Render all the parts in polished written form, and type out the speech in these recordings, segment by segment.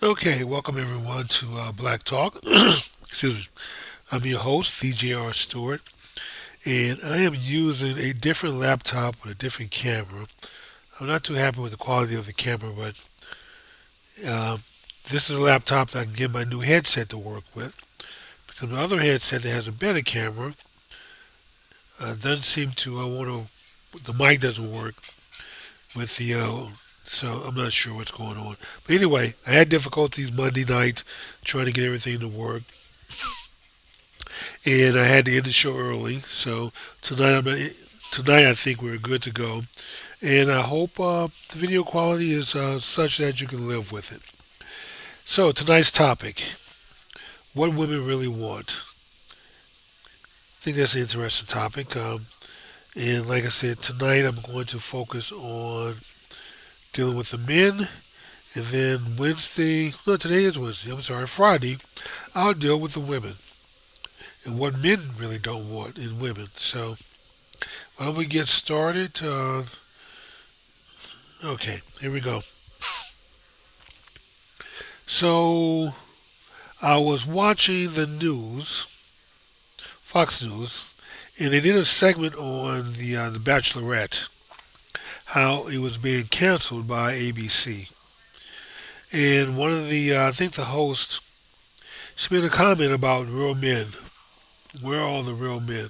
Okay, welcome everyone to Black Talk. Excuse me. I'm your host, DJR Stewart, and I am using a different laptop with a different camera. I'm not too happy with the quality of the camera, but uh, this is a laptop that I can get my new headset to work with. Because my other headset that has a better camera doesn't seem to want to. The mic doesn't work with the. So I'm not sure what's going on. But anyway, I had difficulties Monday night trying to get everything to work. And I had to end the show early. So tonight, tonight I think we're good to go, and I hope the video quality is such that you can live with it. So tonight's topic: what women really want. I think that's an interesting topic. And like I said, tonight I'm going to focus on dealing with the men, and then Wednesday, no, today is Wednesday. I'm sorry, Friday, I'll deal with the women and what men really don't want in women. So why don't we get started? Okay, here we go. So I was watching the news, Fox News, and they did a segment on the Bachelorette, how it was being canceled by ABC. And one of the, I think the host, she made a comment about real men. Where are all the real men?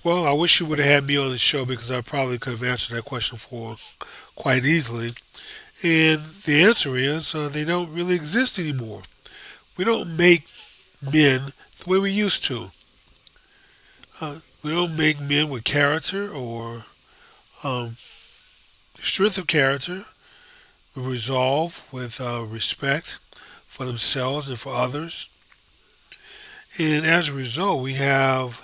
Well, I wish you would have had me on the show because I probably could have answered that question for quite easily. And the answer is they don't really exist anymore. We don't make men the way we used to. We don't make men with character or um, strength of character, with resolve, with respect for themselves and for others. And as a result, we have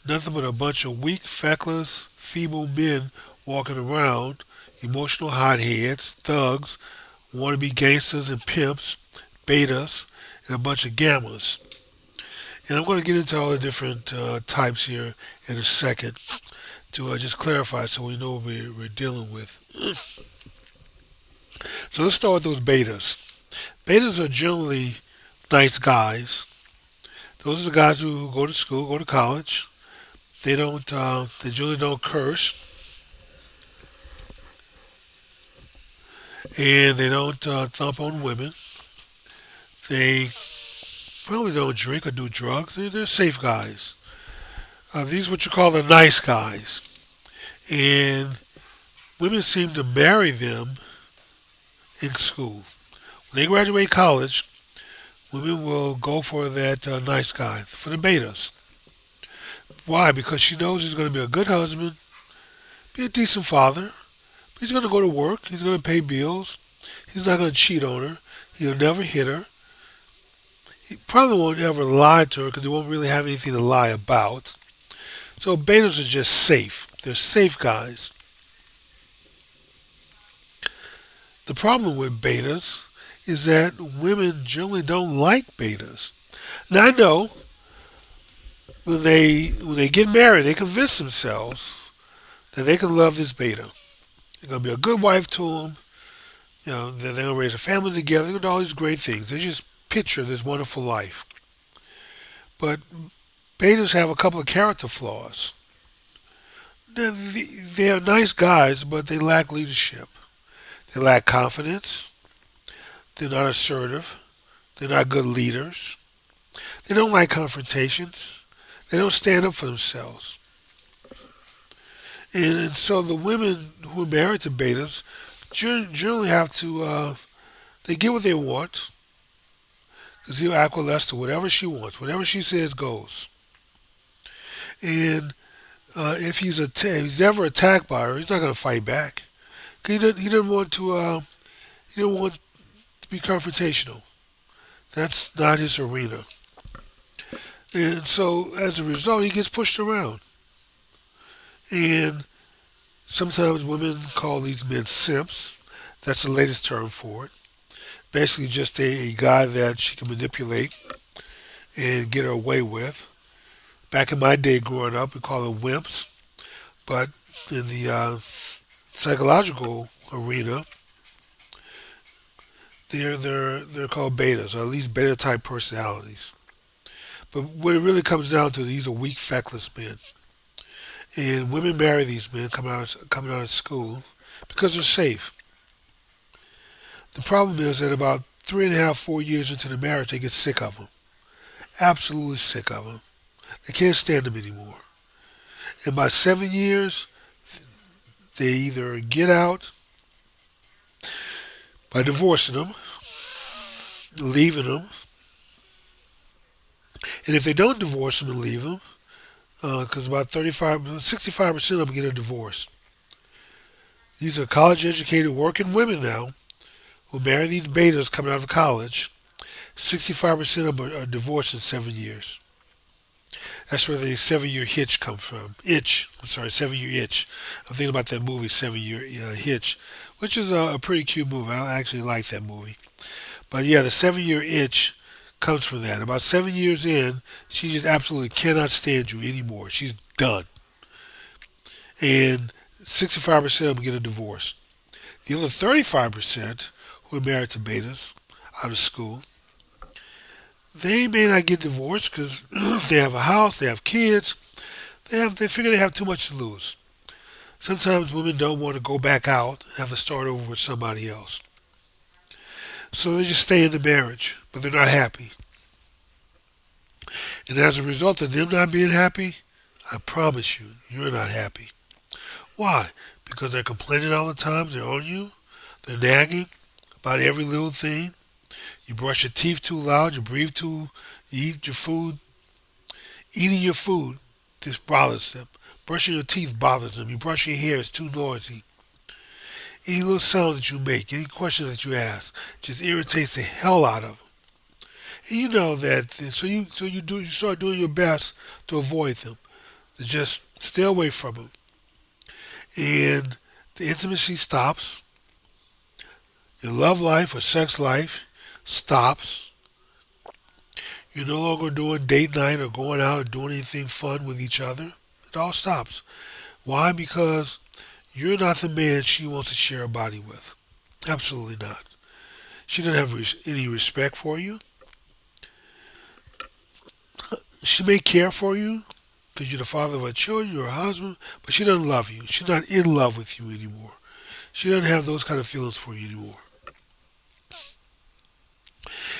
nothing but a bunch of weak, feckless, feeble men walking around, emotional hotheads, thugs, wannabe gangsters and pimps, betas, and a bunch of gammas. And I'm going to get into all the different types here in a second to just clarify so we know what we're dealing with. So let's start with those betas. Betas are generally nice guys. Those are the guys who go to school, go to college. They don't. They generally don't curse, and they don't thump on women. They probably don't drink or do drugs. They're safe guys. These are what you call the nice guys, and women seem to marry them in school. When they graduate college, women will go for that nice guy, for the betas. Why? Because she knows he's going to be a good husband, be a decent father. He's going to go to work. He's going to pay bills. He's not going to cheat on her. He'll never hit her. He probably won't ever lie to her because he won't really have anything to lie about. So betas are just safe. They're safe guys. The problem with betas is that women generally don't like betas. Now I know when they get married, they convince themselves that they can love this beta. They're gonna be a good wife to them. You know, they're gonna raise a family together. They're gonna do all these great things. They just picture this wonderful life. But betas have a couple of character flaws. They're nice guys, but they lack leadership. They lack confidence. They're not assertive. They're not good leaders. They don't like confrontations. They don't stand up for themselves. And so the women who are married to betas generally have to, they get what they want because he'll acquiesce to whatever she wants. Whatever she says goes. And if he's ever attacked by her, he's not going to fight back. He doesn't want to, he don't want to be confrontational. That's not his arena. And so as a result, he gets pushed around. And sometimes women call these men simps. That's the latest term for it. Basically, just a guy that she can manipulate and get her way with. Back in my day growing up, we call it wimps. But in the psychological arena, they're called betas, or at least beta type personalities. But what it really comes down to, these are weak, feckless men, and women marry these men coming out of school because they're safe. The problem is that about 3.5, 4 years into the marriage, they get sick of them, absolutely sick of them. They can't stand them anymore. And by 7 years, they either get out by divorcing them, leaving them, and if they don't divorce them and leave them, because about 35, 65% of them get a divorce. These are college educated working women now who marry these betas coming out of college. 65% of them are divorced in 7 years. That's where the 7 year hitch comes from. Itch. I'm sorry, 7 year itch. I'm thinking about that movie, 7 year hitch, which is a pretty cute movie. I actually like that movie. But yeah, the 7 year itch comes from that. About 7 years in, she just absolutely cannot stand you anymore. She's done. And 65% of them get a divorce. The other 35% who are married to betas out of school, they may not get divorced because they have a house, they have kids, they figure they have too much to lose. Sometimes women don't want to go back out and have to start over with somebody else. So they just stay in the marriage, but they're not happy. And as a result of them not being happy, I promise you, you're not happy. Why? Because they're complaining all the time, they're on you, they're nagging about every little thing. You brush your teeth too loud, you breathe too, you eat your food. Eating your food just bothers them. Brushing your teeth bothers them. You brush your hair, it's too noisy. Any little sound that you make, any question that you ask, just irritates the hell out of them. And you know that, you start doing your best to avoid them, to just stay away from them. And the intimacy stops. Your love life or sex life stops. You're no longer doing date night or going out or doing anything fun with each other. It all stops. Why? Because you're not the man she wants to share a body with. Absolutely not. She doesn't have any respect for you. She may care for you because you're the father of her children, you're her husband, but she doesn't love you. She's not in love with you anymore. She doesn't have those kind of feelings for you anymore.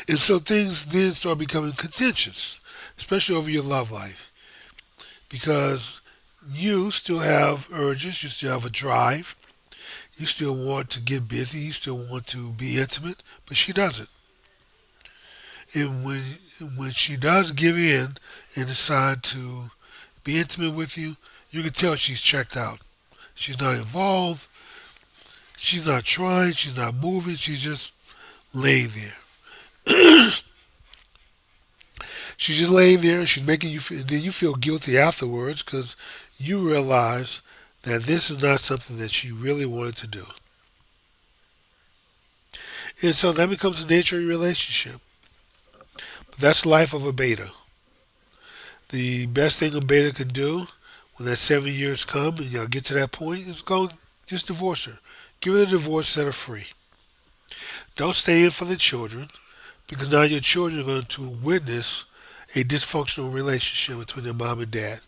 And so things then start becoming contentious, especially over your love life, because you still have urges, you still have a drive, you still want to get busy, you still want to be intimate, but she doesn't. And when she does give in and decide to be intimate with you, you can tell she's checked out. She's not involved, she's not trying, she's not moving, she's just laying there. She's just laying there and she's making you feel, then you feel guilty afterwards because you realize that this is not something that she really wanted to do. And so that becomes the nature of your relationship. But that's the life of a beta. The best thing a beta can do when that 7 years come and y'all get to that point is go just divorce her. Give her a divorce, set her free. Don't stay in for the children because now your children are going to witness a dysfunctional relationship between their mom and dad.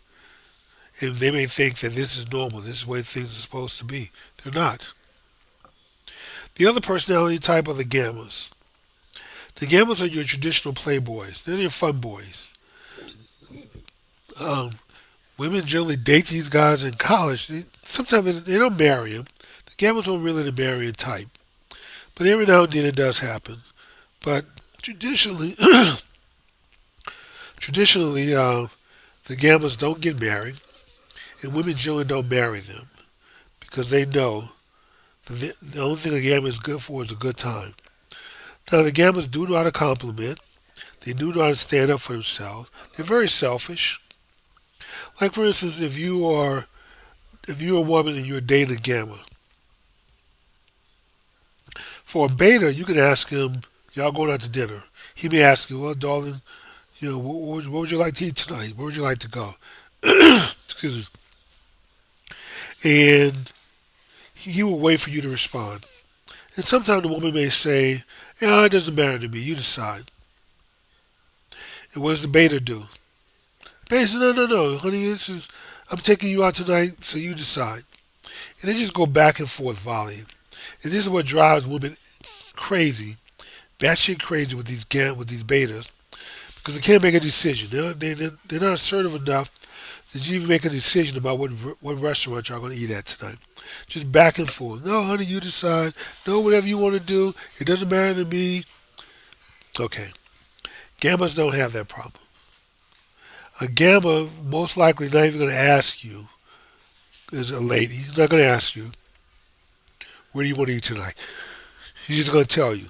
And they may think that this is normal, this is the way things are supposed to be. They're not. The other personality type are the gammas. The gammas are your traditional playboys. They're your fun boys. Um, Women generally date these guys in college. Sometimes they don't marry them. The gammas don't really the marrying type. But every now and then it does happen. But traditionally, traditionally, the gammas don't get married, and women generally don't marry them because they know that the only thing a gamma is good for is a good time. Now, the gammas do know how to compliment. They do know how to stand up for themselves. They're very selfish. Like for instance, if you're a woman and you're dating a gamma, for a beta, you can ask him, "Y'all going out to dinner?" He may ask you, "Well, darling, what would you like to eat tonight? Where would you like to go?" Excuse me. And he will wait for you to respond. And sometimes the woman may say, Yeah, it doesn't matter to me. You decide. And what does the beta do? Beta says, no, no, no, honey, I'm taking you out tonight, so you decide. And they just go back and forth volleying. And this is what drives women crazy, batshit crazy with with these betas, because they can't make a decision. They're not assertive enough that you even make a decision about what restaurant y'all gonna eat at tonight. Just back and forth. No, honey, you decide. No, whatever you want to do. It doesn't matter to me. Okay. Gammas don't have that problem. A gamma most likely not even going to ask you as a lady. He's not going to ask you, where do you want to eat tonight? He's just going to tell you.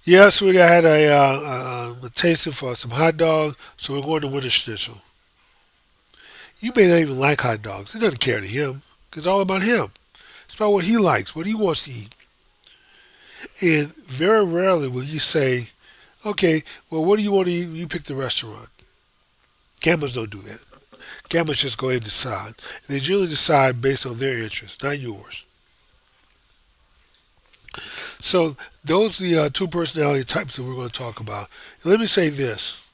Yeah, sweetie, I had a tasting for some hot dogs, so we're going to Winter Schnitzel. You may not even like hot dogs. It doesn't care to him. It's all about him. It's about what he likes, what he wants to eat. And very rarely will you say, okay, well, what do you want to eat? You pick the restaurant. Gamblers don't do that. Gamblers just go ahead and decide. And they generally decide based on their interests, not yours. So those are the two personality types that we're going to talk about. And let me say this.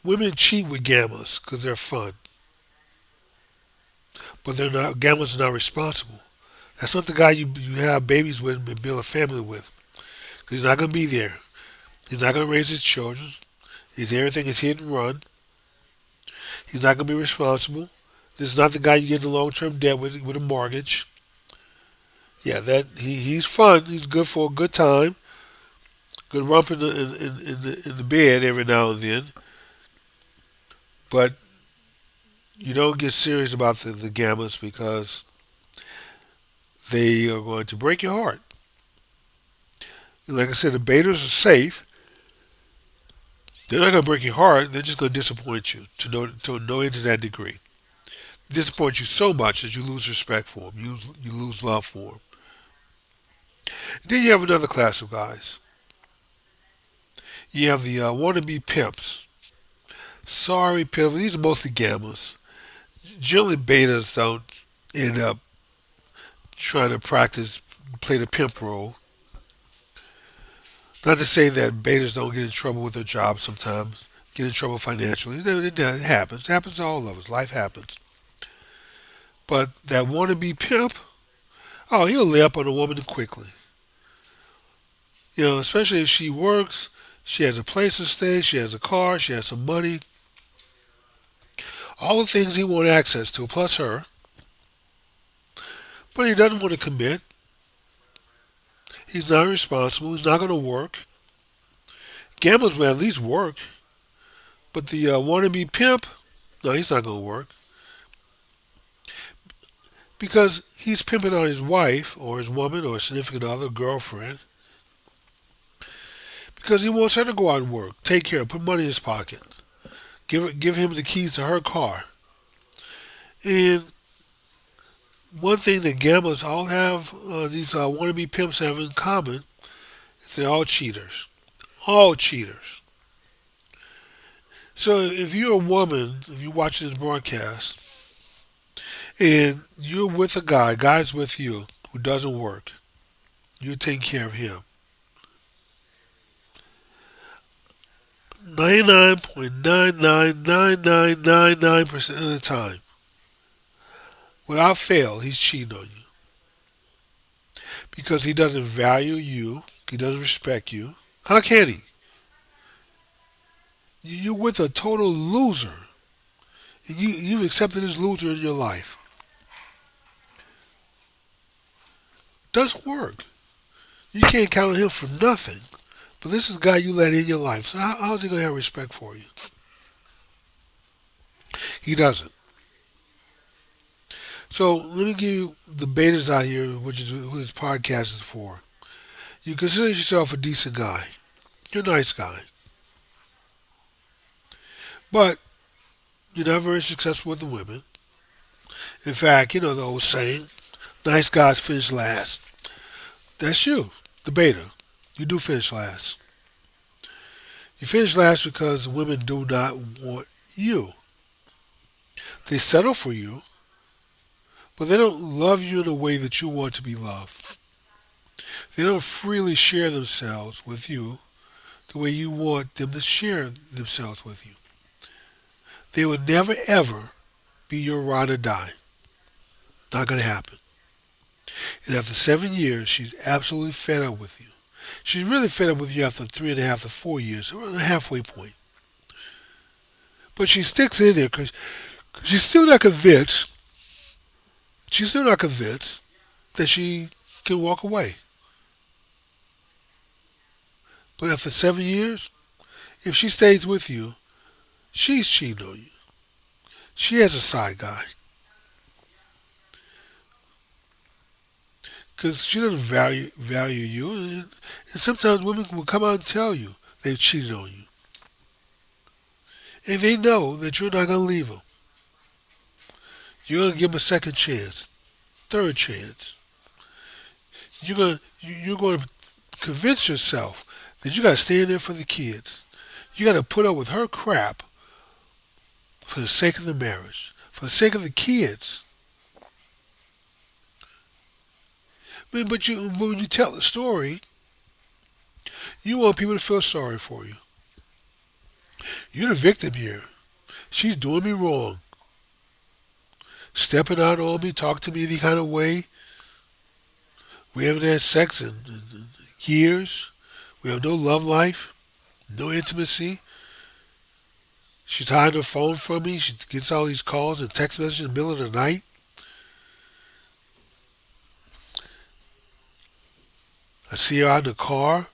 Women cheat with gamblers because they're fun. But they're not. Gamblers are not responsible. That's not the guy you have babies with and build a family with. 'Cause he's not going to be there. He's not going to raise his children. He's everything is hit and run. He's not going to be responsible. This is not the guy you get in long term debt with a mortgage. Yeah, he's fun. He's good for a good time. Good rump in the bed every now and then. But you don't get serious about the gammas because they are going to break your heart. Like I said, the betas are safe. They're not going to break your heart. They're just going to disappoint you to no end to that degree. Disappoint you so much that you lose respect for them. You lose love for them. Then you have another class of guys. You have the wannabe pimps. Sorry, pimps. These are mostly gammas. Generally, betas don't end up trying to play the pimp role. Not to say that betas don't get in trouble with their jobs sometimes, get in trouble financially. It happens. It happens to all of us. Life happens. But that wannabe pimp, oh, he'll lay up on a woman quickly. Especially if she works, she has a place to stay, she has a car, she has some money. All the things he wants access to, plus her. But he doesn't want to commit. He's not responsible. He's not going to work. Gamblers will at least work. But the wannabe pimp, no, he's not going to work. Because he's pimping on his wife or his woman or significant other, girlfriend. Because he wants her to go out and work, take care, put money in his pocket, give him the keys to her car. And one thing that gamblers all have, these wannabe pimps have in common, is they're all cheaters. All cheaters. So if you're a woman, if you watch this broadcast, and you're with a guy's with you, who doesn't work, you're taking care of him. 99.99999% of the time, without fail, he's cheating on you. Because he doesn't value you, he doesn't respect you. How can he? You're with a total loser. You've accepted this loser in your life. Doesn't work. You can't count on him for nothing. But this is a guy you let in your life. So how's he going to have respect for you? He doesn't. So let me give you the betas out here, which is who this podcast is for. You consider yourself a decent guy. You're a nice guy. But you're not very successful with the women. In fact, you know the old saying, nice guys finish last. That's you, the beta. You do finish last. You finish last because women do not want you. They settle for you, but they don't love you in a way that you want to be loved. They don't freely share themselves with you the way you want them to share themselves with you. They will never ever be your ride or die. Not going to happen. And after 7 years, she's absolutely fed up with you. She's really fed up with you after 3.5 to 4 years, around the halfway point. But she sticks in there because she's still not convinced. She's still not convinced that she can walk away. But after 7 years, if she stays with you, she's cheating on you. She has a side guy because she doesn't value you, and sometimes women will come out and tell you they've cheated on you, and they know that you're not going to leave them. You're going to give them a second chance, third chance. You're going to convince yourself that you got to stay in there for the kids. You got to put up with her crap for the sake of the marriage, for the sake of the kids. I mean, but when you tell the story, you want people to feel sorry for you. You're the victim here. She's doing me wrong, stepping out on me, talking to me any kind of way. We haven't had sex in years. We have no love life, no intimacy. She's hiding her phone from me. She gets all these calls and text messages in the middle of the night. I see her out in the car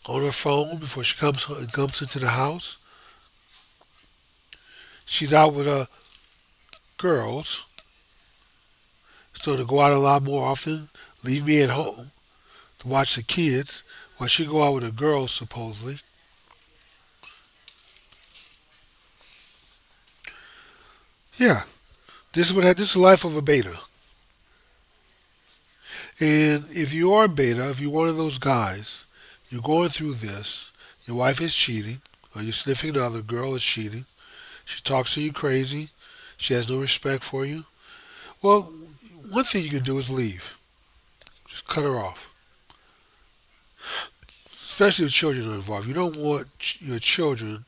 on her phone before she comes into the house. She's out with her girls, so to go out a lot more often, leave me at home to watch the kids while she go out with her girls supposedly. Yeah, this is the life of a beta. And if you are a beta, if you're one of those guys, you're going through this, your wife is cheating, or you're sniffing another girl is cheating, she talks to you crazy, she has no respect for you. Well, one thing you can do is leave. Just cut her off. Especially if children are involved. You don't want your children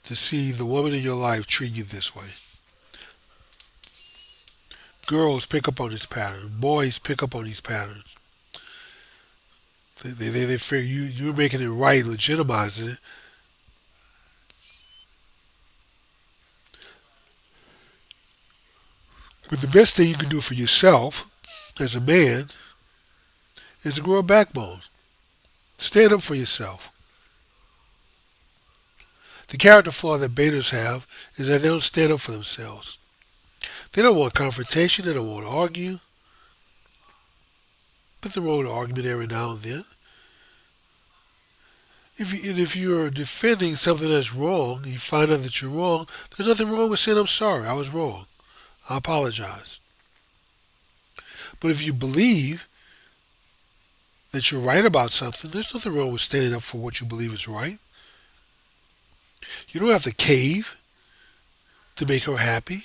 to see the woman in your life treat you this way. Girls pick up on this pattern. Boys pick up on these patterns. They figure you're making it right, legitimizing it. But the best thing you can do for yourself as a man is to grow a backbone. Stand up for yourself. The character flaw that betas have is that they don't stand up for themselves. They don't want confrontation. They don't want to argue. Nothing wrong with an argument every now and then. If you're defending something that's wrong, and you find out that you're wrong, there's nothing wrong with saying, I'm sorry, I was wrong. I apologize. But if you believe that you're right about something, there's nothing wrong with standing up for what you believe is right. You don't have to cave to make her happy.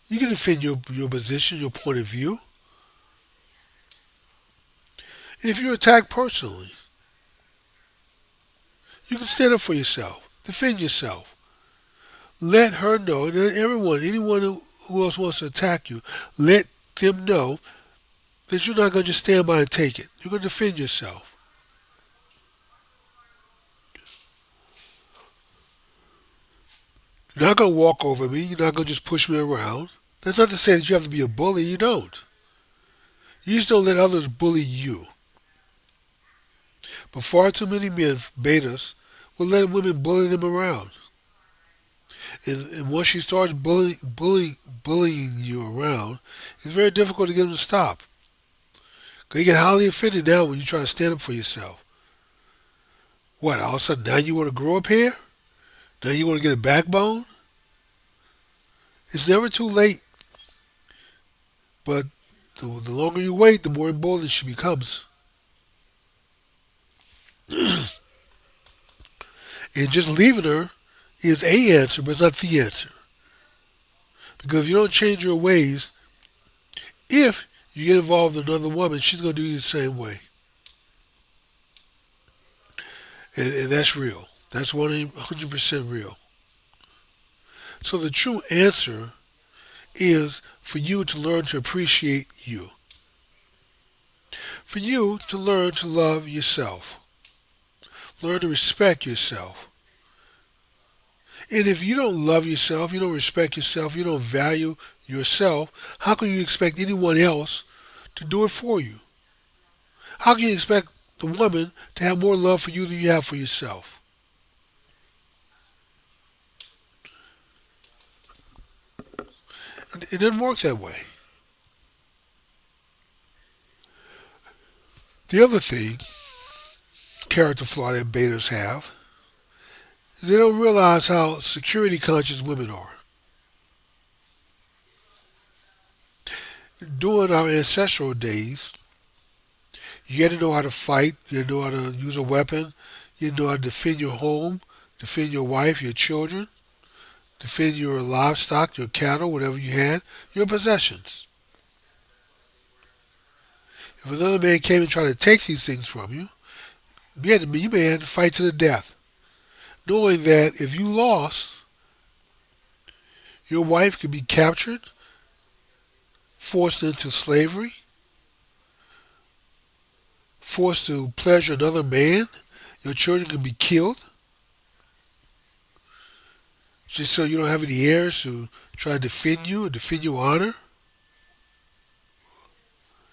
You can defend your position, your point of view. And if you're attacked personally, you can stand up for yourself. Defend yourself. Let her know, and let anyone who else wants to attack you, let them know that you're not going to just stand by and take it. You're going to defend yourself. You're not going to walk over me. You're not going to just push me around. That's not to say that you have to be a bully. You don't. You just don't let others bully you. But far too many men, betas, will let women bully them around. And once she starts bullying you around, it's very difficult to get them to stop. Because you get highly offended now when you try to stand up for yourself. What, all of a sudden now you want to grow up here? Now you want to get a backbone? It's never too late. But the longer you wait, the more emboldened she becomes. And just leaving her is a answer, but it's not the answer. Because if you don't change your ways, if You get involved with another woman, she's going to do you the same way. And that's real. That's 100% real. So the true answer is for you to learn to appreciate you. For you to learn to love yourself. Learn to respect yourself. And if you don't love yourself, you don't respect yourself, you don't value yourself, how can you expect anyone else to do it for you? How can you expect the woman to have more love for you than you have for yourself? It doesn't work that way. The other thing, character flaw that betas have, is they don't realize how security conscious women are. During our ancestral days, you had to know how to fight, you had to know how to use a weapon, you had to know how to defend your home, defend your wife, your children, defend your livestock, your cattle, whatever you had, your possessions. If another man came and tried to take these things from you, you may have to fight to the death, knowing that if you lost, your wife could be captured, forced into slavery, forced to pleasure another man, your children can be killed, just so you don't have any heirs to try to defend you or defend your honor.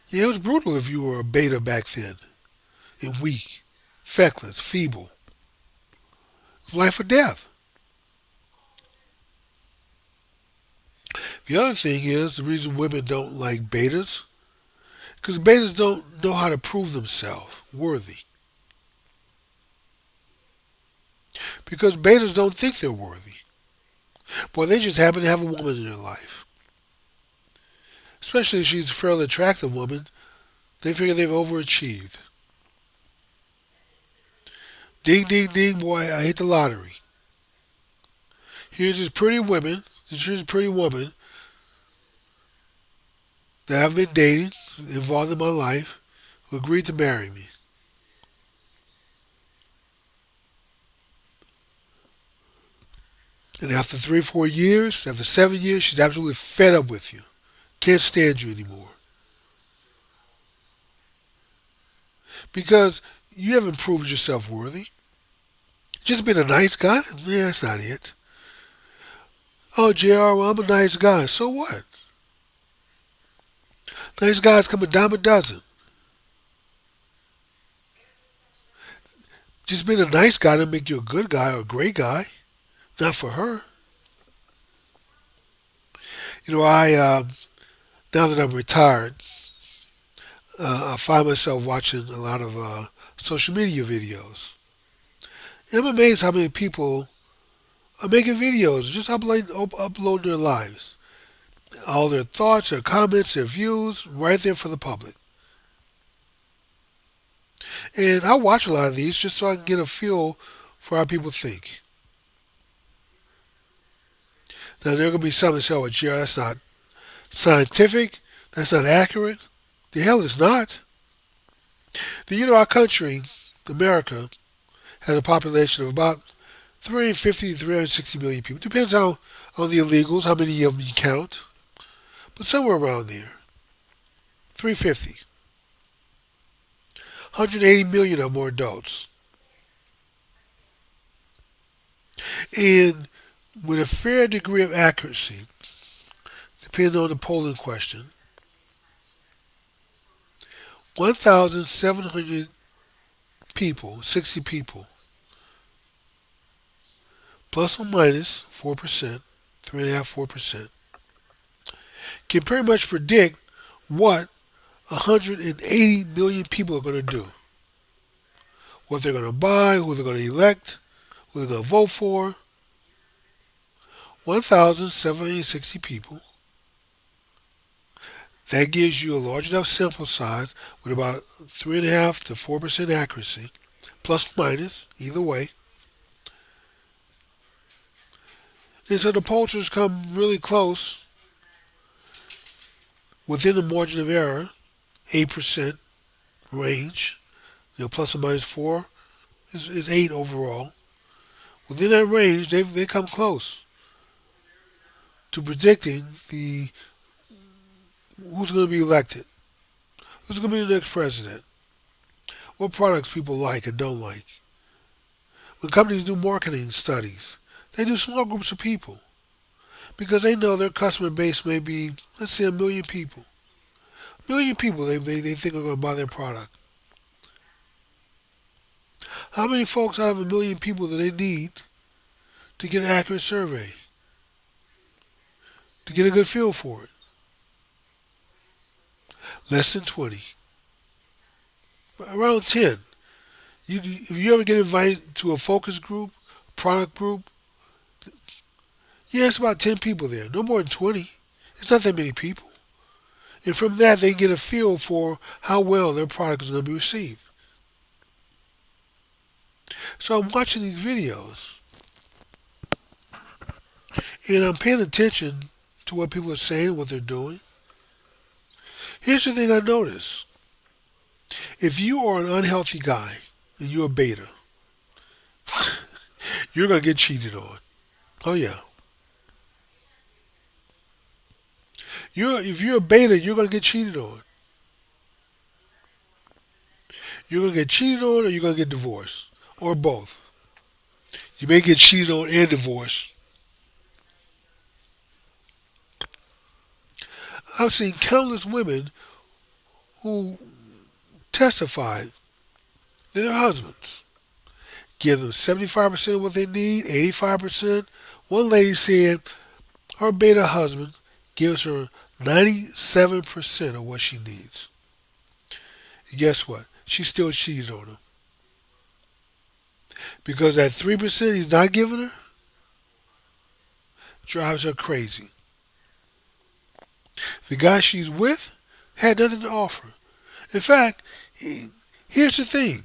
Yeah, it was brutal if you were a beta back then, and weak, feckless, feeble. It was life or death. The other thing is the reason women don't like betas, because betas don't know how to prove themselves worthy. Because betas don't think they're worthy. Boy, they just happen to have a woman in their life. Especially if she's a fairly attractive woman, they figure they've overachieved. Ding, ding, ding, boy, I hit the lottery. Here's this pretty woman that I've been dating, involved in my life, who agreed to marry me. And after 3 or 4 years, after 7 years, she's absolutely fed up with you. Can't stand you anymore. Because you haven't proved yourself worthy. Just been a nice guy? Yeah, that's not it. Oh, JR, well, I'm a nice guy. So what? Nice guys come a dime a dozen. Just being a nice guy doesn't make you a good guy or a great guy. Not for her. Now that I'm retired, I find myself watching a lot of social media videos. And I'm amazed how many people are making videos, just uploading their lives. All their thoughts, their comments, their views, right there for the public. And I watch a lot of these just so I can get a feel for how people think. Now, there are going to be some that say, oh, gee, that's not scientific, that's not accurate. The hell it's not. Our country, America, has a population of about 350 to 360 million people. Depends on the illegals, how many of them you count. But somewhere around there. 350. 180 million or more adults. And with a fair degree of accuracy, depending on the polling question, 1,700 people, 60 people, plus or minus 4%, 3.5%, 4%, can pretty much predict what 180 million people are going to do. What they're going to buy, who they're going to elect, who they're going to vote for. 1,760 people. That gives you a large enough sample size with about 3.5 to 4% accuracy, plus or minus, either way. And so the pollsters come really close within the margin of error, 8% range, plus or minus 4 is 8 overall. Within that range, they come close to predicting the who's going to be elected, who's going to be the next president, what products people like and don't like. When companies do marketing studies, they do small groups of people because they know their customer base may be, let's say, a million people. A million people they think are going to buy their product. How many folks out of a million people do they need to get an accurate survey, to get a good feel for it? Less than 20. Around 10. If you ever get invited to a focus group, product group, yeah, it's about 10 people there. No more than 20. It's not that many people. And from that, they get a feel for how well their product is going to be received. So I'm watching these videos, and I'm paying attention to what people are saying, what they're doing. Here's the thing I notice. If you are an unhealthy guy and you're a beta, you're going to get cheated on. Oh, yeah. If you're a beta, you're going to get cheated on. You're going to get cheated on or you're going to get divorced. Or both. You may get cheated on and divorced. I've seen countless women who testified that their husbands give them 75% of what they need, 85%. One lady said her beta husband gives her 97% of what she needs. And guess what? She still cheated on him. Because that 3% he's not giving her drives her crazy. The guy she's with had nothing to offer. In fact, here's the thing.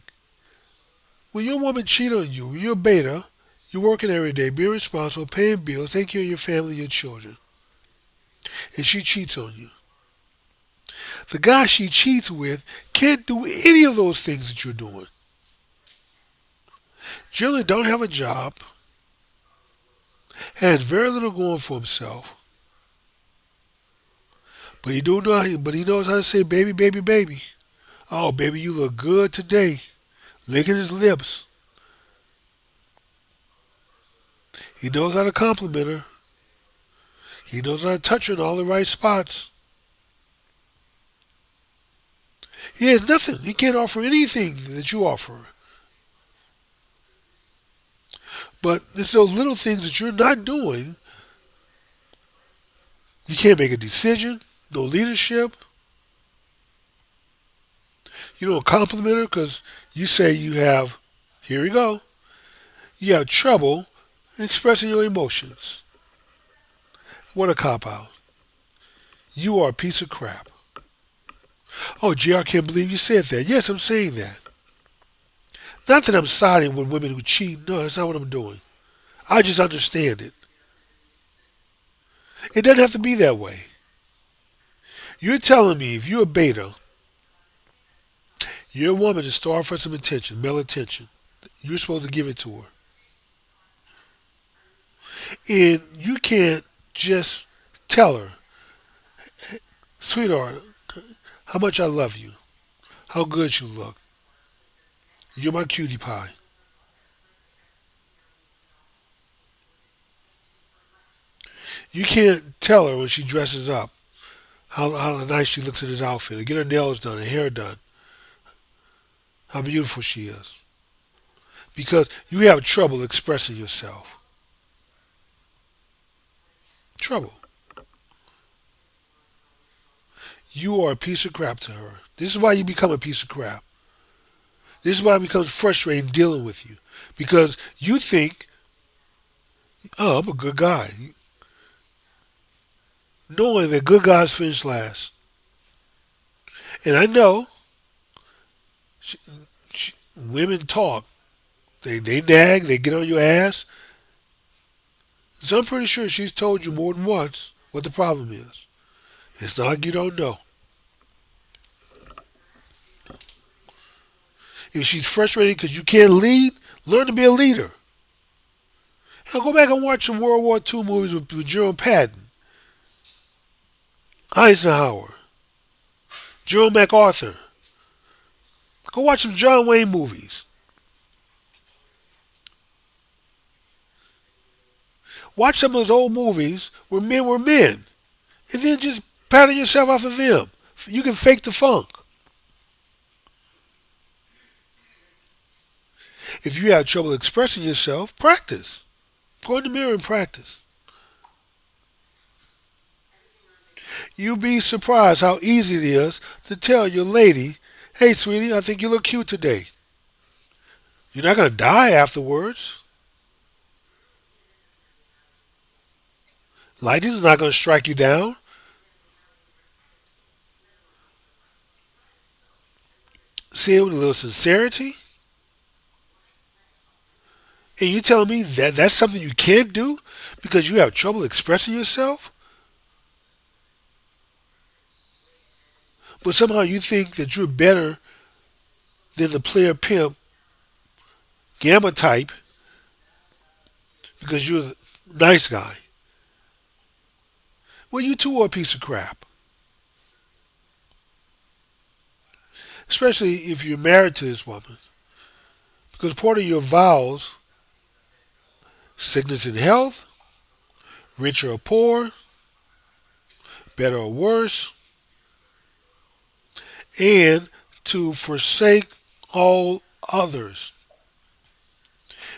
When your woman cheats on you, you're a beta, you're working every day, being responsible, paying bills, taking care of your family, your children, and she cheats on you. The guy she cheats with can't do any of those things that you're doing. Generally don't have a job, has very little going for himself, but he knows how to say baby, baby, baby. Oh, baby, you look good today. Licking his lips. He knows how to compliment her. He knows how to touch her in all the right spots. He has nothing. He can't offer anything that you offer. But it's those little things that you're not doing. You can't make a decision. No leadership. You don't compliment her because you say you have, here we go, you have trouble expressing your emotions. What a cop out. You are a piece of crap. Oh, JR, can't believe you said that. Yes, I'm saying that. Not that I'm siding with women who cheat. No, that's not what I'm doing. I just understand it. It doesn't have to be that way. You're telling me if you're a beta, your woman is starved for some attention, male attention. You're supposed to give it to her. And you can't just tell her, sweetheart, how much I love you, how good you look. You're my cutie pie. You can't tell her when she dresses up how nice she looks in his outfit, or get her nails done, her hair done, how beautiful she is. Because you have trouble expressing yourself. Trouble. You are a piece of crap to her. This is why you become a piece of crap. This is why it becomes frustrating dealing with you. Because you think, oh, I'm a good guy. Knowing that good guys finish last. And I know sh women talk. They nag, they get on your ass. So I'm pretty sure she's told you more than once what the problem is. It's not like you don't know. If she's frustrated because you can't lead, learn to be a leader. Hell, go back and watch some World War II movies with Jerome Patton, Eisenhower, Gerald MacArthur. Go watch some John Wayne movies. Watch some of those old movies where men were men, and then just pattern yourself off of them. You can fake the funk. If you have trouble expressing yourself, practice. Go in the mirror and practice. You'll be surprised how easy it is to tell your lady, "Hey, sweetie, I think you look cute today." You're not going to die afterwards. Lightning is not going to strike you down. Say it with a little sincerity. And you telling me that that's something you can't do because you have trouble expressing yourself? But somehow you think that you're better than the player pimp gamma type because you're the nice guy. Well, you too are a piece of crap. Especially if you're married to this woman. Because part of your vows, sickness and health, rich or poor, better or worse, and to forsake all others.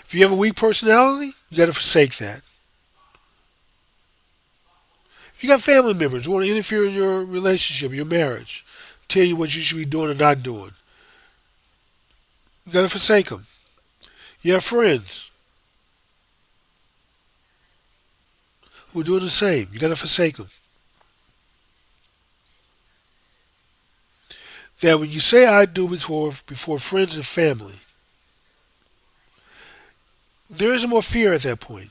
If you have a weak personality, you got to forsake that. If you got family members who want to interfere in your relationship, your marriage, tell you what you should be doing or not doing, you got to forsake them. You have friends who are doing the same. You got to forsake them. That when you say "I do" before friends and family, there is no more fear at that point.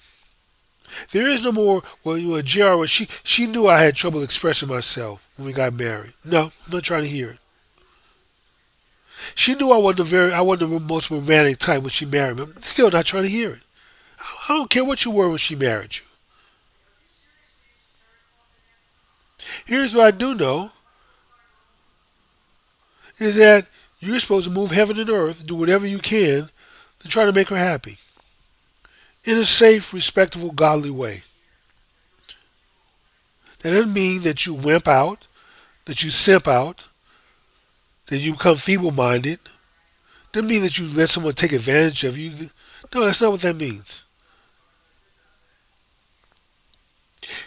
There is no more, well, you know, JR, well, she knew I had trouble expressing myself when we got married. No, I'm not trying to hear it. She knew I wasn't the most romantic type when she married me. I'm still not trying to hear it. I don't care what you were when she married you. Here's what I do know is that you're supposed to move heaven and earth, do whatever you can to try to make her happy in a safe, respectable, godly way. That doesn't mean that you wimp out, that you simp out, that you become feeble minded. Doesn't mean that you let someone take advantage of you. No, that's not what that means.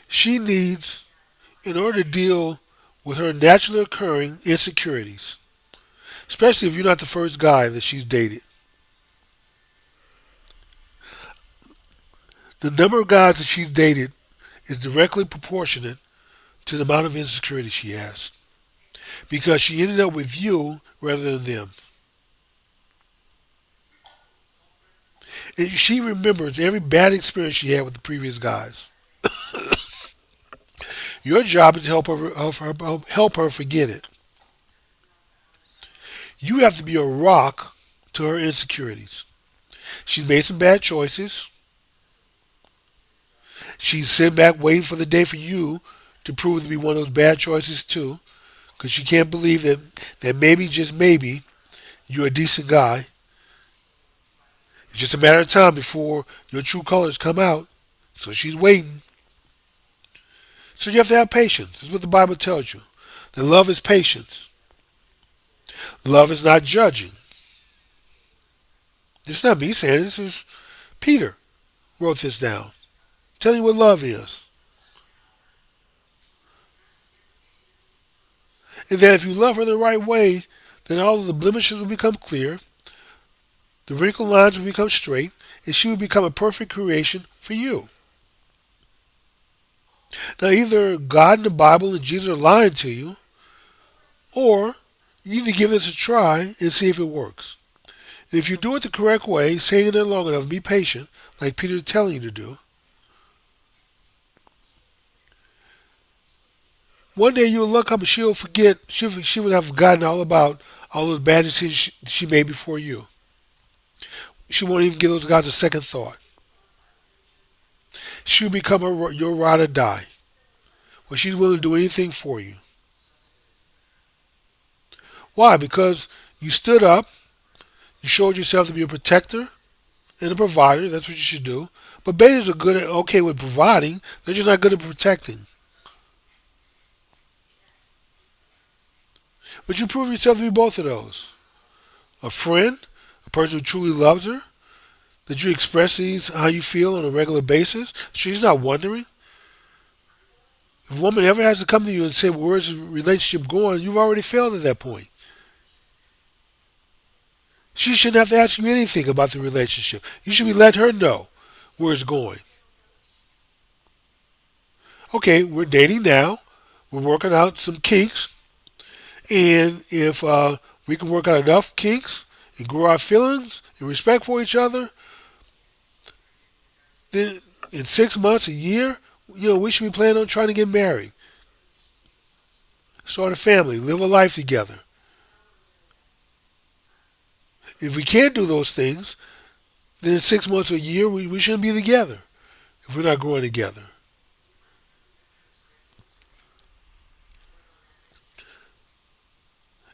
She needs, in order to deal with her naturally occurring insecurities, especially if you're not the first guy that she's dated. The number of guys that she's dated is directly proportionate to the amount of insecurity she has because she ended up with you rather than them. And she remembers every bad experience she had with the previous guys. Your job is to help her forget it. You have to be a rock to her insecurities. She's made some bad choices. She's sitting back waiting for the day for you to prove to be one of those bad choices too, because she can't believe that maybe, just maybe, you're a decent guy. It's just a matter of time before your true colors come out. So she's waiting. So you have to have patience. This is what the Bible tells you. That love is patience. Love is not judging. This is not me saying it. This is Peter wrote this down. Telling you what love is. And that if you love her the right way, then all of the blemishes will become clear, the wrinkled lines will become straight, and she will become a perfect creation for you. Now, either God and the Bible and Jesus are lying to you, or you need to give this a try and see if it works. And if you do it the correct way, saying it long enough, be patient, like Peter is telling you to do, One day you'll look up and she'll forget. She would have forgotten all about all those bad decisions she made before you. She won't even give those guys a second thought. She'll become your ride or die. Where she's willing to do anything for you. Why? Because you stood up. You showed yourself to be a protector and a provider. That's what you should do. But betas are okay with providing. They're just not good at protecting. But you prove yourself to be both of those. A friend, a person who truly loves her, that you express these how you feel on a regular basis. She's not wondering. If a woman ever has to come to you and say, well, where's the relationship going, you've already failed at that point. She shouldn't have to ask you anything about the relationship. You should be let her know where it's going. Okay, we're dating now. We're working out some kinks. And if we can work out enough kinks and grow our feelings and respect for each other, then in 6 months, a year, we should be planning on trying to get married, start a family, live a life together. If we can't do those things, then in 6 months or a year, we shouldn't be together if we're not growing together.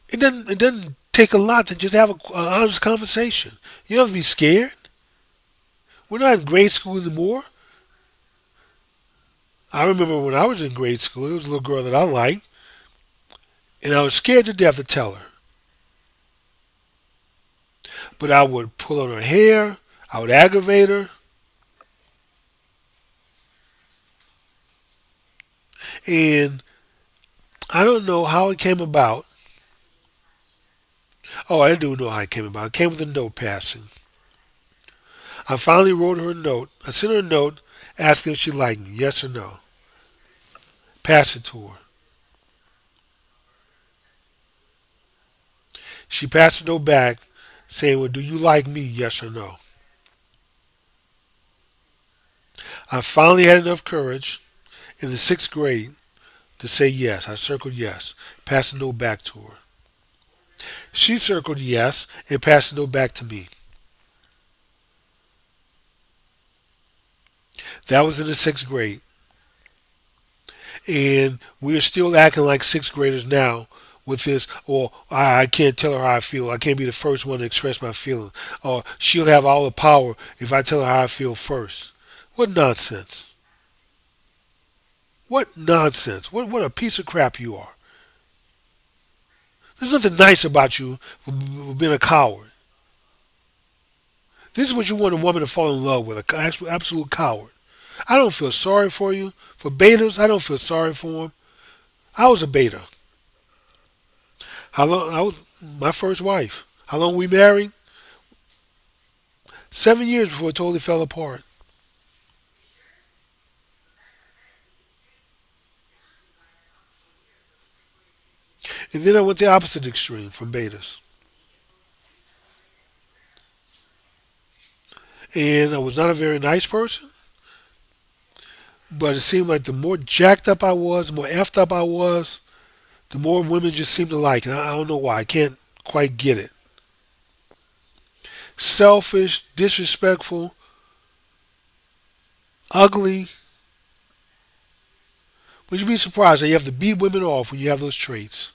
It doesn't take a lot to just have an honest conversation. You don't have to be scared. We're not in grade school anymore. I remember when I was in grade school, there was a little girl that I liked, and I was scared to death to tell her. But I would pull on her hair, I would aggravate her, and I don't know how it came about. Oh, I do know how it came about. It came with a note passing. I finally wrote her a note. I sent her a note asking if she liked me, yes or no. Passed it to her. She passed the note back saying, well, do you like me, yes or no? I finally had enough courage in the sixth grade to say yes. I circled yes. Passed the note back to her. She circled yes and passed the note back to me. That was in the sixth grade. And we are still acting like sixth graders now with this, or I can't tell her how I feel. I can't be the first one to express my feelings. Or she'll have all the power if I tell her how I feel first. What nonsense. What nonsense. What a piece of crap you are. There's nothing nice about you for being a coward. This is what you want a woman to fall in love with, an absolute coward. I don't feel sorry for you. For betas, I don't feel sorry for them. I was a beta. How long? I was my first wife. How long we married? 7 years before it totally fell apart. And then I went the opposite extreme from betas. And I was not a very nice person, but it seemed like the more jacked up I was, the more effed up I was, the more women just seemed to like it. I don't know why. I can't quite get it. Selfish, disrespectful, ugly. But you'd be surprised that you have to beat women off when you have those traits.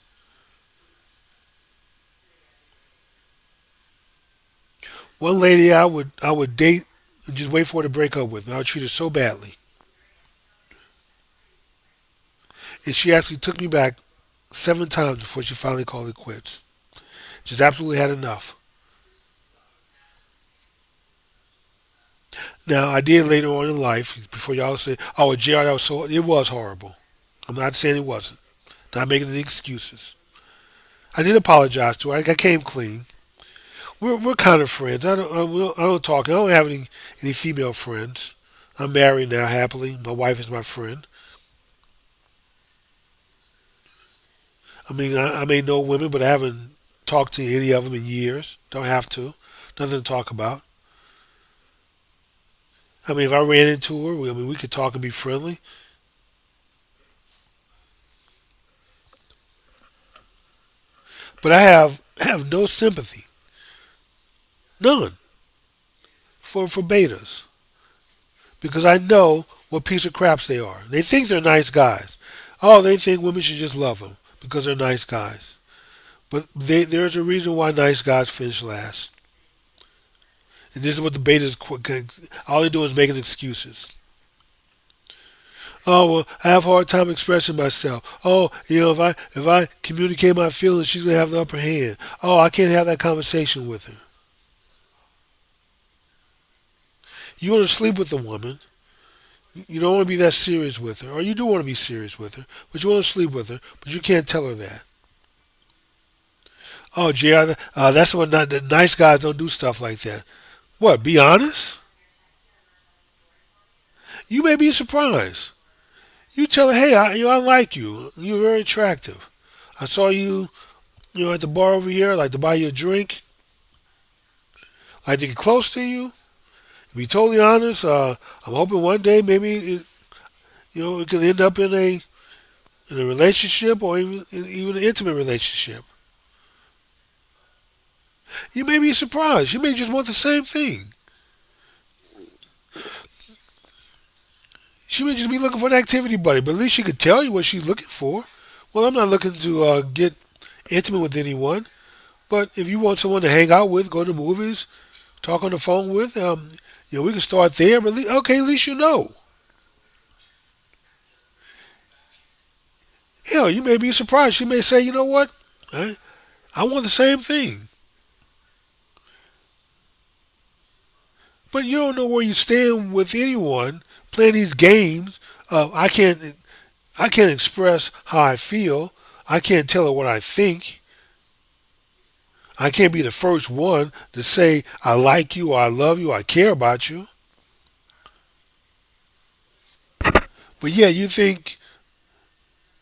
One lady I would date and just wait for her to break up with me. I would treat her so badly. And she actually took me back 7 times before she finally called it quits. Just absolutely had enough. Now I did later on in life, before y'all say, "Oh, JR, that was so," it was horrible. I'm not saying it wasn't. Not making any excuses. I did apologize to her. I came clean. We're kind of friends. I don't talk. I don't have any female friends. I'm married now happily. My wife is my friend. I mean, I may know women, but I haven't talked to any of them in years. Don't have to. Nothing to talk about. I mean, if I ran into her, we could talk and be friendly. But I have no sympathy, none, for betas because I know what piece of craps they are. They think they're nice guys. Oh, they think women should just love them because they're nice guys. But there's a reason why nice guys finish last. And this is what the betas all they do is making excuses. Oh well, I have a hard time expressing myself. Oh, if I communicate my feelings, she's gonna have the upper hand. Oh, I can't have that conversation with her. You want to sleep with a woman. You don't want to be that serious with her, or you do want to be serious with her, but you want to sleep with her, but you can't tell her that. Oh, gee, that's what the nice guys don't do stuff like that. What? Be honest. You may be surprised. You tell her, hey, I like you. You're very attractive. I saw you, at the bar over here. I'd like to buy you a drink. I'd like to get close to you. To be totally honest, I'm hoping one day maybe it could end up in a relationship or even an intimate relationship. You may be surprised. You may just want the same thing. She may just be looking for an activity buddy, but at least she could tell you what she's looking for. Well, I'm not looking to get intimate with anyone, but if you want someone to hang out with, go to movies, talk on the phone with, we can start there. But okay, at least you know. Hell, you may be surprised. She may say, you know what, I want the same thing, but you don't know where you stand with anyone playing these games. I can't express how I feel. I can't tell her what I think. I can't be the first one to say I like you or I love you or I care about you. But yeah, you think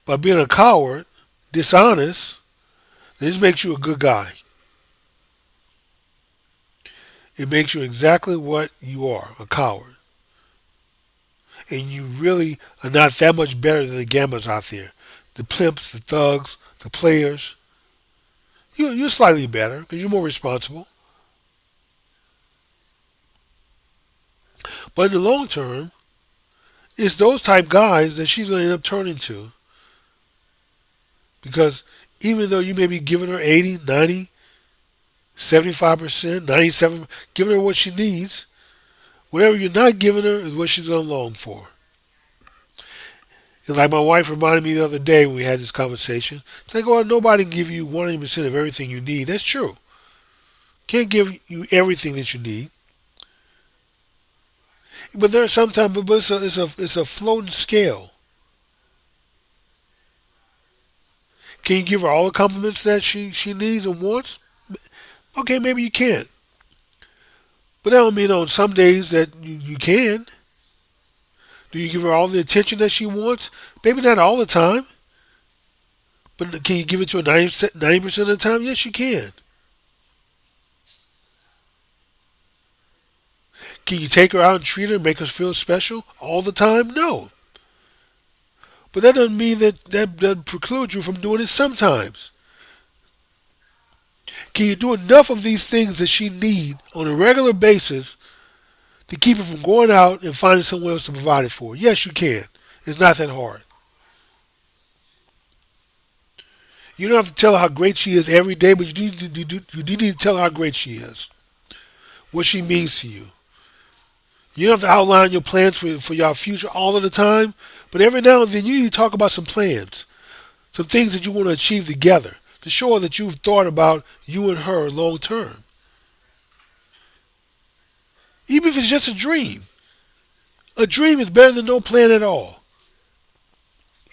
by being a coward, dishonest, this makes you a good guy. It makes you exactly what you are, a coward. And you really are not that much better than the gamblers out there. The pimps, the thugs, the players. You're slightly better because you're more responsible. But in the long term, it's those type guys that she's going to end up turning to because even though you may be giving her 80, 90, 75%, 97, giving her what she needs, whatever you're not giving her is what she's going to long for. And like my wife reminded me the other day when we had this conversation, it's like, well, nobody can give you 100% of everything you need. That's true. Can't give you everything that you need. But there's sometimes, but it's a floating scale. Can you give her all the compliments that she needs and wants? Okay, maybe you can't. But that don't mean on some days that you can. Do you give her all the attention that she wants? Maybe not all the time. But can you give it to her 90% of the time? Yes, you can. Can you take her out and treat her and make her feel special all the time? No. But that doesn't mean that precludes you from doing it sometimes. Can you do enough of these things that she needs on a regular basis to keep her from going out and finding someone else to provide it for? Yes, you can. It's not that hard. You don't have to tell her how great she is every day, but you do need to tell her how great she is, what she means to you. You don't have to outline your plans for your future all of the time, but every now and then you need to talk about some plans, some things that you want to achieve together to show her that you've thought about you and her long term. Even if it's just a dream. A dream is better than no plan at all.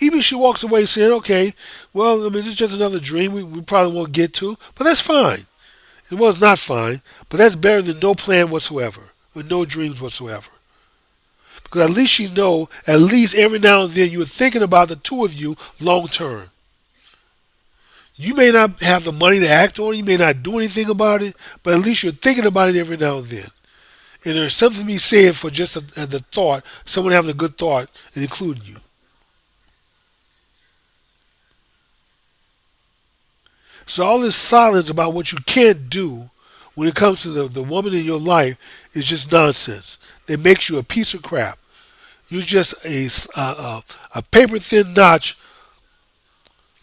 Even if she walks away saying, okay, well, I mean, it's just another dream we probably won't get to, but that's fine. And well, it's not fine, but that's better than no plan whatsoever, with no dreams whatsoever. Because at least you know, at least every now and then you're thinking about the two of you long term. You may not have the money to act on it, you may not do anything about it, but at least you're thinking about it every now and then. And there's something to be said for just the thought, someone having a good thought and including you. So all this silence about what you can't do when it comes to the woman in your life is just nonsense. It makes you a piece of crap. You're just a paper thin notch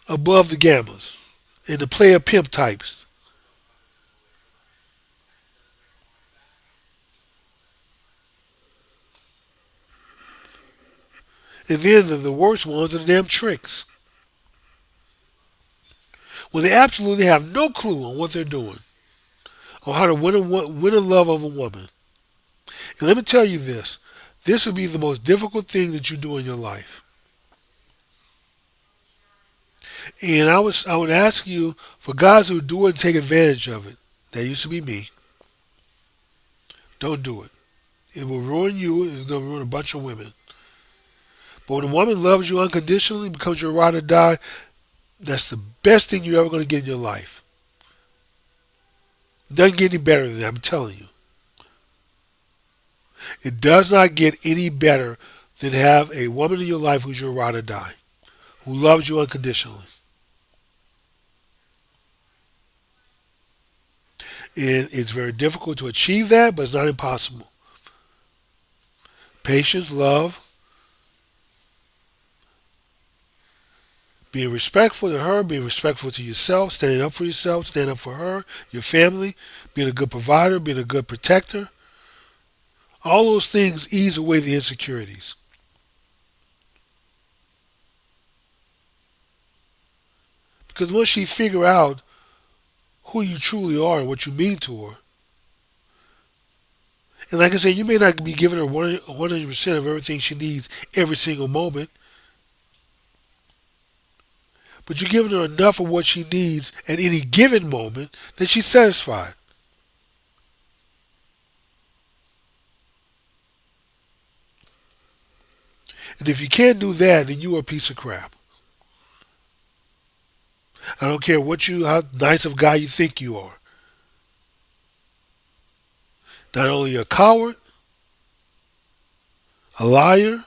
above the gammas and the player pimp types. And then the worst ones are the damn tricks. When they absolutely have no clue on what they're doing, on how to win a love of a woman. And let me tell you this. This would be the most difficult thing that you do in your life. And I would ask you for guys who do it and take advantage of it. That used to be me. Don't do it. It will ruin you. It's going to ruin a bunch of women. But when a woman loves you unconditionally, becomes your ride or die, that's the best thing you're ever going to get in your life. It doesn't get any better than that, I'm telling you. It does not get any better than have a woman in your life who's your ride or die, who loves you unconditionally. And it's very difficult to achieve that, but it's not impossible. Patience, love, being respectful to her, being respectful to yourself, standing up for yourself, standing up for her, your family, being a good provider, being a good protector. All those things ease away the insecurities. Because once she figure out who you truly are and what you mean to her, and like I said, you may not be giving her 100% of everything she needs every single moment, but you're giving her enough of what she needs at any given moment that she's satisfied. And if you can't do that, then you are a piece of crap. I don't care how nice of a guy you think you are. Not only a coward, a liar,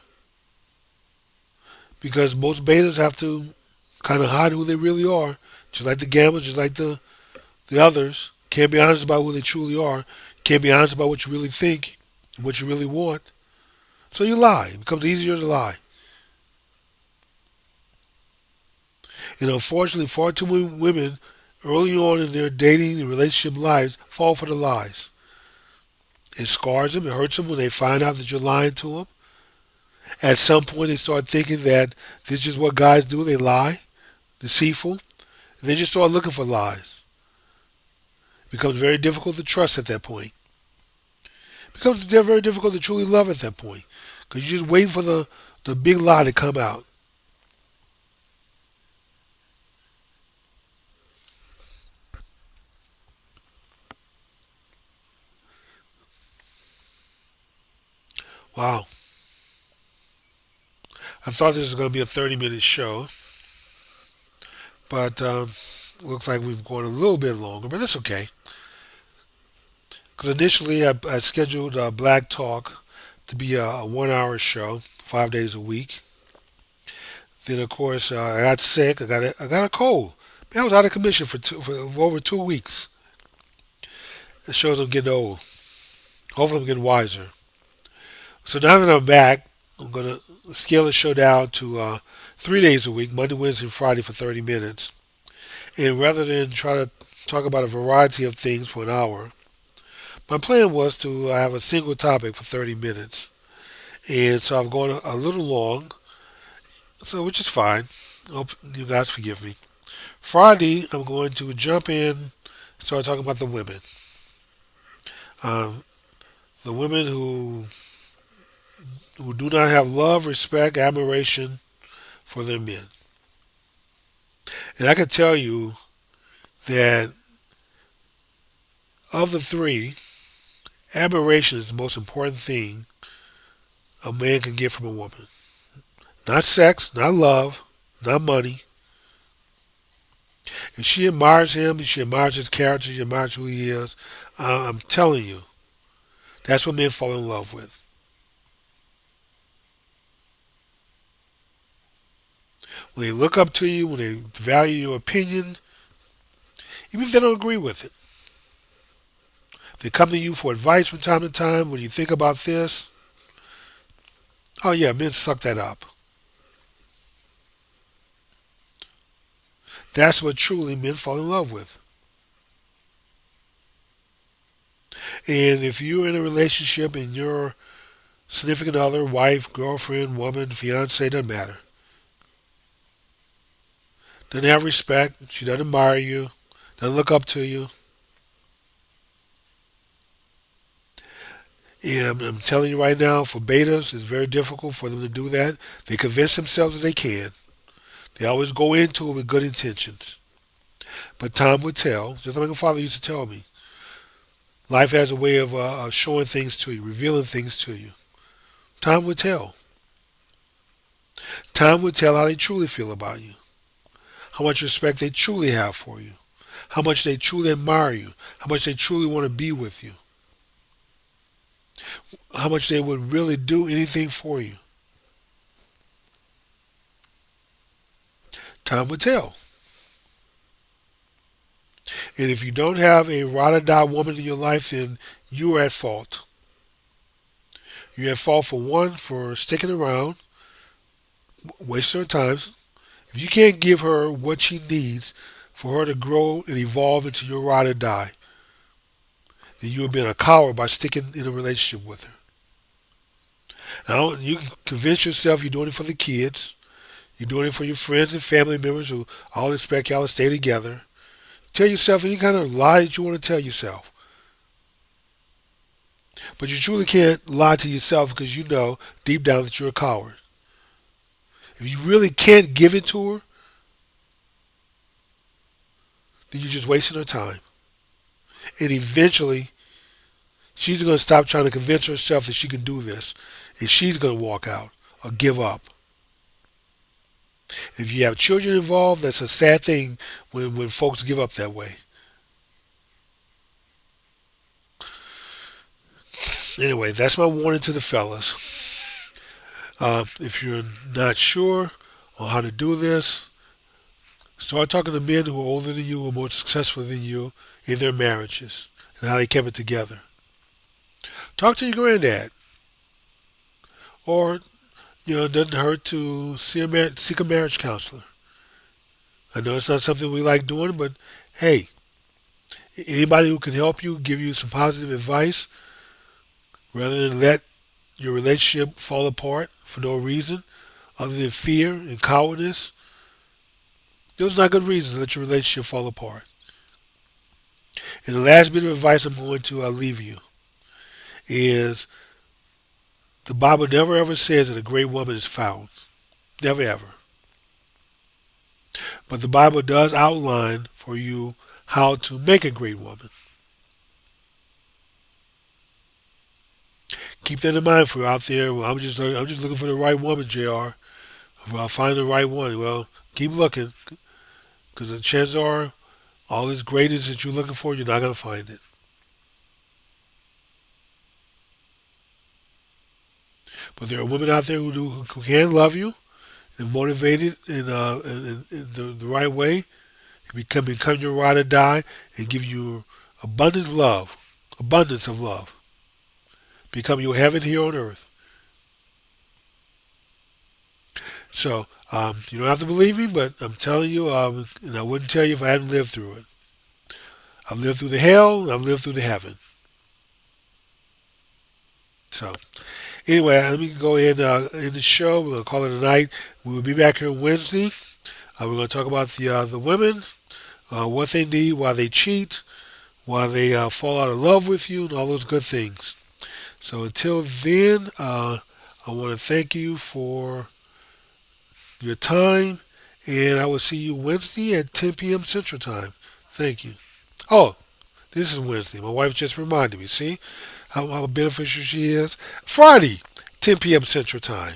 because most betas have to kind of hide who they really are, just like the gamblers, just like the others. Can't be honest about who they truly are. Can't be honest about what you really think, what you really want. So you lie. It becomes easier to lie. And unfortunately, far too many women early on in their dating and relationship lives fall for the lies. It scars them. It hurts them when they find out that you're lying to them. At some point, they start thinking that this is what guys do. They lie, deceitful. And they just start looking for lies. It becomes very difficult to trust at that point. It becomes very difficult to truly love at that point. Because you're just waiting for the big lie to come out. Wow. I thought this was going to be a 30-minute show. But looks like we've gone a little bit longer. But that's okay. Because initially I scheduled Black Talk to be a 1 hour show, 5 days a week. Then of course I got sick. I got a cold. Man, I was out of commission for over 2 weeks. It shows I'm getting old. Hopefully I'm getting wiser. So now that I'm back, I'm gonna scale the show down to 3 days a week, Monday, Wednesday, and Friday for 30 minutes. And rather than try to talk about a variety of things for an hour, my plan was to have a single topic for 30 minutes. And so I've gone a little long, so which is fine. Hope you guys forgive me. Friday, I'm going to jump in, start talking about the women. Um, the women who do not have love, respect, admiration for their men. And I can tell you that of the three, admiration is the most important thing a man can get from a woman. Not sex, not love, not money. If she admires him, if she admires his character, she admires who he is, I'm telling you, that's what men fall in love with. When they look up to you, when they value your opinion, even if they don't agree with it. They come to you for advice from time to time. When you think about this, oh yeah, men suck that up. That's what truly men fall in love with. And if you're in a relationship and your significant other, wife, girlfriend, woman, fiance, doesn't matter, doesn't have respect, she doesn't admire you, doesn't look up to you, and I'm telling you right now, for betas, it's very difficult for them to do that. They convince themselves that they can. They always go into it with good intentions. But time will tell, just like my father used to tell me, life has a way of showing things to you, revealing things to you. Time will tell. Time will tell how they truly feel about you, how much respect they truly have for you, how much they truly admire you, how much they truly want to be with you, how much they would really do anything for you. Time will tell. And if you don't have a ride or die woman in your life, then you're at fault. You're at fault for one, for sticking around, wasting her time. If you can't give her what she needs for her to grow and evolve into your ride or die, then you have been a coward by sticking in a relationship with her. Now, you can convince yourself you're doing it for the kids. You're doing it for your friends and family members who all expect y'all to stay together. Tell yourself any kind of lie that you want to tell yourself. But you truly can't lie to yourself because you know deep down that you're a coward. If you really can't give it to her, then you're just wasting her time. And eventually, she's going to stop trying to convince herself that she can do this. And she's going to walk out or give up. If you have children involved, that's a sad thing when folks give up that way. Anyway, that's my warning to the fellas. If you're not sure on how to do this, start talking to men who are older than you or more successful than you in their marriages and how they kept it together. Talk to your granddad. Or, it doesn't hurt to seek a marriage counselor. I know it's not something we like doing, but hey, anybody who can help you, give you some positive advice, rather than let your relationship fall apart for no reason other than fear and cowardice, those are not good reasons to let your relationship fall apart. And the last bit of advice I'm going to leave you is the Bible never ever says that a great woman is found. Never ever. But the Bible does outline for you how to make a great woman. Keep that in mind for you out there. Well, I'm just looking for the right woman, Jr. If I find the right one, well, keep looking, because the chances are all this greatness that you're looking for, you're not going to find it. But there are women out there who can love you and motivated in the right way, become your ride or die, and give you abundance of love, become your heaven here on earth. So you don't have to believe me, but I'm telling you, and I wouldn't tell you if I hadn't lived through it. I've lived through the hell, and I've lived through the heaven. So anyway, let me go ahead and end the show. We're going to call it a night. We will be back here Wednesday. We're going to talk about the women, what they need, why they cheat, why they fall out of love with you, and all those good things. So until then, I want to thank you for your time, and I will see you Wednesday at 10 p.m. Central Time. Thank you. Oh, this is Wednesday. My wife just reminded me. See how beneficial she is? Friday, 10 p.m. Central Time.